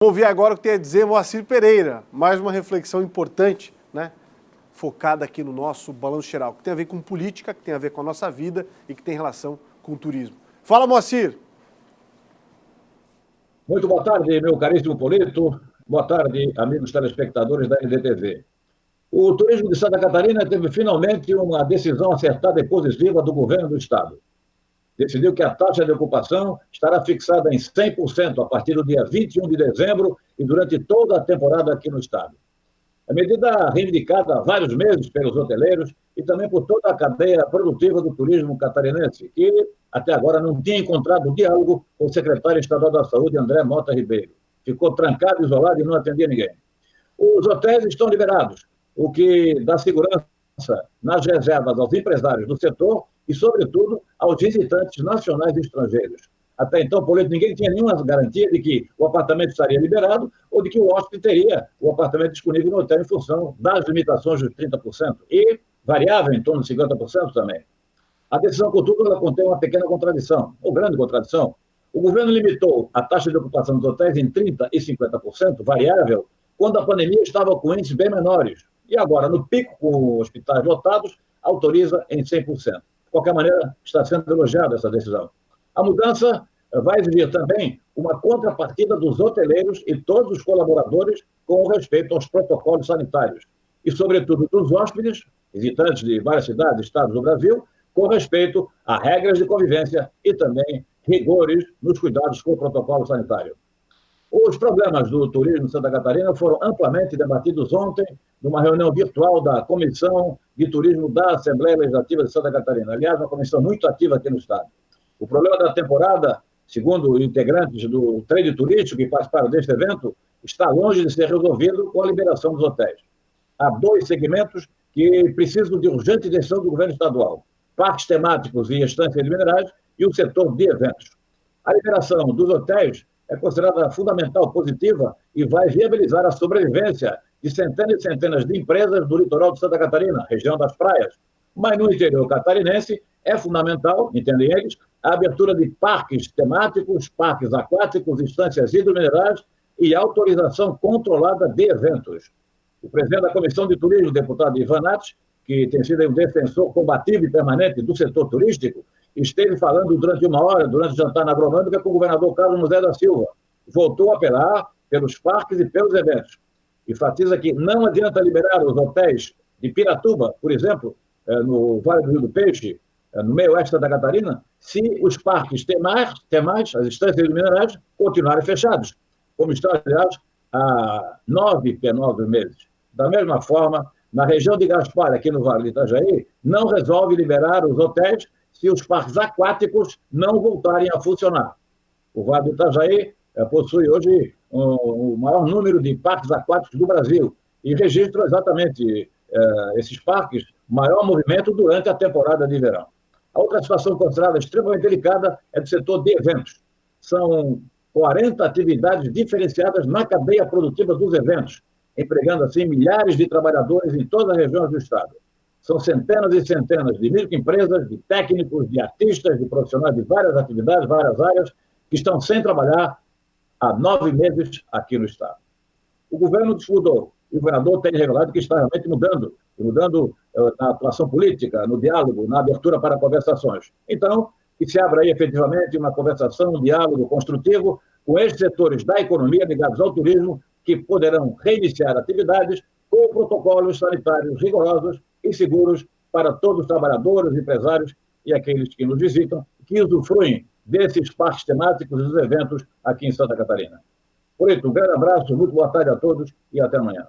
Vamos ouvir agora o que tem a dizer Moacir Pereira. Mais uma reflexão importante, né? Focada aqui no nosso Balanço Geral, que tem a ver com política, que tem a ver com a nossa vida e que tem relação com o turismo. Fala, Moacir! Muito boa tarde, meu caríssimo Polito. Boa tarde, amigos telespectadores da NDTV. O turismo de Santa Catarina teve finalmente uma decisão acertada e positiva do governo do estado. Decidiu que a taxa de ocupação estará fixada em 100% a partir do dia 21 de dezembro e durante toda a temporada aqui no estado. A medida reivindicada há vários meses pelos hoteleiros e também por toda a cadeia produtiva do turismo catarinense, que até agora não tinha encontrado diálogo com o secretário estadual da Saúde, André Mota Ribeiro. Ficou trancado, isolado e não atendia ninguém. Os hotéis estão liberados, o que dá segurança nas reservas aos empresários do setor e, sobretudo, aos visitantes nacionais e estrangeiros. Até então, Polito, ninguém tinha nenhuma garantia de que o apartamento estaria liberado ou de que o hóspede teria o apartamento disponível no hotel em função das limitações dos 30% e variável em torno de 50% também. A decisão, contudo, ela contém uma pequena contradição, ou grande contradição. O governo limitou a taxa de ocupação dos hotéis em 30% e 50%, variável, quando a pandemia estava com índices bem menores. E agora, no pico, com hospitais lotados, autoriza em 100%. De qualquer maneira, está sendo elogiada essa decisão. A mudança vai exigir também uma contrapartida dos hoteleiros e todos os colaboradores com respeito aos protocolos sanitários e, sobretudo, dos hóspedes, visitantes de várias cidades e estados do Brasil, com respeito a regras de convivência e também rigores nos cuidados com o protocolo sanitário. Os problemas do turismo de Santa Catarina foram amplamente debatidos ontem numa reunião virtual da Comissão de Turismo da Assembleia Legislativa de Santa Catarina. Aliás, uma comissão muito ativa aqui no estado. O problema da temporada, segundo integrantes do trade turístico que participaram deste evento, está longe de ser resolvido com a liberação dos hotéis. Há dois segmentos que precisam de urgente decisão do governo estadual: parques temáticos e estâncias minerais e o setor de eventos. A liberação dos hotéis é considerada fundamental, positiva e vai viabilizar a sobrevivência de centenas e centenas de empresas do litoral de Santa Catarina, região das praias. Mas no interior catarinense é fundamental, entendem eles, a abertura de parques temáticos, parques aquáticos, estâncias hidrominerais e autorização controlada de eventos. O presidente da Comissão de Turismo, o deputado Ivan Nath, que tem sido um defensor combativo e permanente do setor turístico, esteve falando durante uma hora, durante o jantar na agronômica, com o governador Carlos José da Silva. Voltou a apelar pelos parques e pelos eventos. Enfatiza que não adianta liberar os hotéis de Piratuba, por exemplo, no Vale do Rio do Peixe, no meio oeste da Catarina, se os parques temais, as estâncias minerais, continuarem fechados, como está, aliás, há 9 meses. Da mesma forma, na região de Gaspar, aqui no Vale de Itajaí, não resolve liberar os hotéis se os parques aquáticos não voltarem a funcionar. O Vale do Itajaí possui hoje o maior número de parques aquáticos do Brasil e registra exatamente esses parques maior movimento durante a temporada de verão. A outra situação considerada extremamente delicada é do setor de eventos. São 40 atividades diferenciadas na cadeia produtiva dos eventos, empregando assim milhares de trabalhadores em todas as regiões do estado. São centenas e centenas de microempresas, de técnicos, de artistas, de profissionais de várias atividades, várias áreas, que estão sem trabalhar há 9 meses aqui no estado. O governo mudou. O governador tem revelado que está realmente mudando na atuação política, no diálogo, na abertura para conversações. Então, que se abra aí efetivamente uma conversação, um diálogo construtivo com esses setores da economia ligados ao turismo, que poderão reiniciar atividades com protocolos sanitários rigorosos e seguros para todos os trabalhadores, empresários e aqueles que nos visitam, que usufruem desses parques temáticos e dos eventos aqui em Santa Catarina. Por isso, um grande abraço, muito boa tarde a todos e até amanhã.